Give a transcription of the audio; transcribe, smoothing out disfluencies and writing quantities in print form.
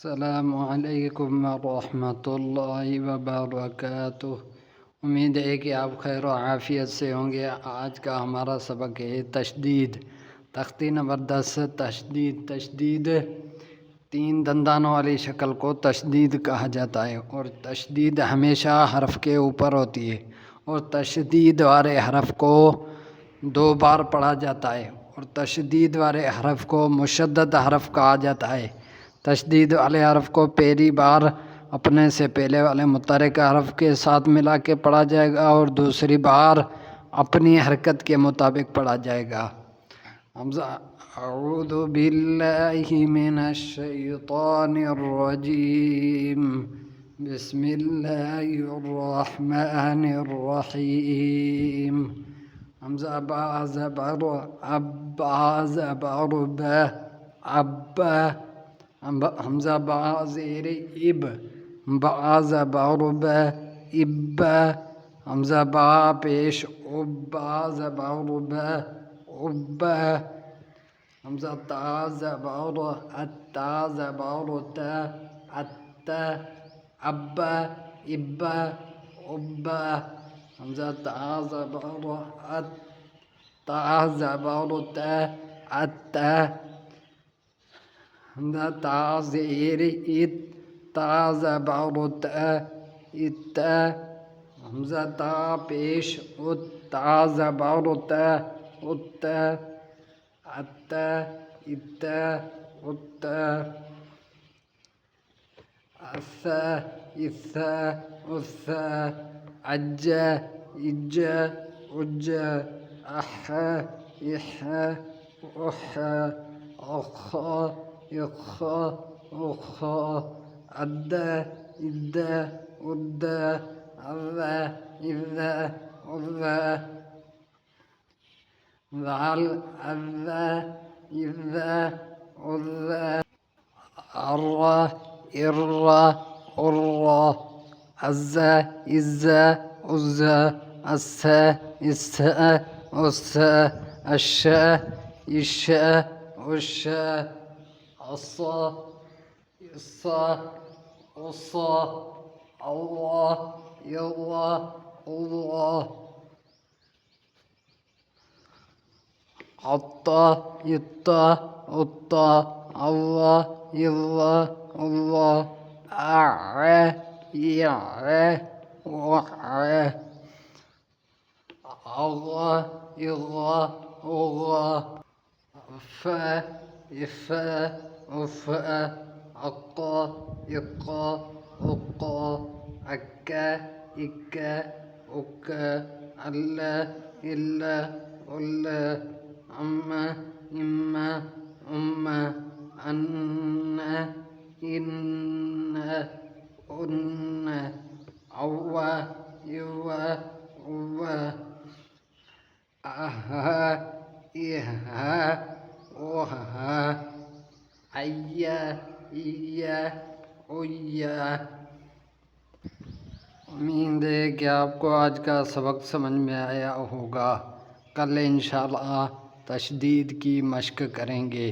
अस्सलामुअलैकुम वरहमतुल्लाहि वबरकातुह। उम्मीद है कि आप खैर और आफ़ियत से होंगे। आज का हमारा सबक है तशदीद। तख्ती नंबर 10 तशदीद। तशदीद तीन दंदानों वाली शक्ल को तशदीद कहा जाता है और तशदीद हमेशा हरफ के ऊपर होती है और तशदीद वाले हरफ को 2 बार पढ़ा जाता है और तशदीद वाले हरफ को मुशद्दद हरफ कहा जाता है। तशदीद वाले हरफ को पहली बार अपने से पहले वाले मुतहर्रिक हरफ के साथ मिला के पढ़ा जाएगा और दूसरी बार अपनी हरकत के मुताबिक पढ़ा जाएगा। हमज़ा अऊज़ु बिल्लाहि मिनश शैतानिर रजीम बिस्मिल्लाहिर रहमानिर रहीम। हमज़ा बा ज़बर अब्बा ज़बर ब अब्बा। हमज़ा बा ज़ेर इब बा ज़बर ब इब्बा। हमज़ा बा पेश उब्बा ज़बर ब उब्बा। हमज़ा ता ज़बर अत्ता ज़बर ता अत्ता अब्बा इब्बा उब्बा। हमज़ा ता ज़बर अत्ता ज़बर ता अत्ता। हमज़ा ता ज़ेर इत ता ज़बर ता इत्ता। हमज़ा ता पेश उत ता ज़बर ता उत्ता अत्ता इत्ता उत्ता। अस्सा इस्सा उस्सा अज्जा इज्जा उज्जा अहा इहा उहा अखा इखा उखा अद्दा इद्दा उद्दा अज़्ज़ा इज़्ज़ा उज़्ज़ा। ज़ाल अज़्ज़ा इज़्ज़ा उज़्ज़ा अर्रा इर्रा उर्रा अज़्ज़ा इज़्ज़ा उज़्ज़ा अस्सा इस्सा उस्सा अश्शा इश्शा उश्शा अस्सा इस्सा उस्सा अल्लाह यल्ला अल्लाह अत्ता इत्ता उत्ता अल्लाह यल्ला अल्लाह अआ या वआ अल्लाह यल्ला अल्लाह फा इफ़ा उफ़ा अक्का इक्का उक्का अक्का इक्का उक्का अल्ला इल्ला उल्ला अम्मा इम्मा उम्मा अन्ना इन्ना उन्ना अव्वा इव्वा उव्वा अहा इहा ओहा अय्या इया उय्या। उम्मीद है कि आपको आज का सबक समझ में आया होगा। कल इंशाअल्लाह तशदीद की मश्क करेंगे।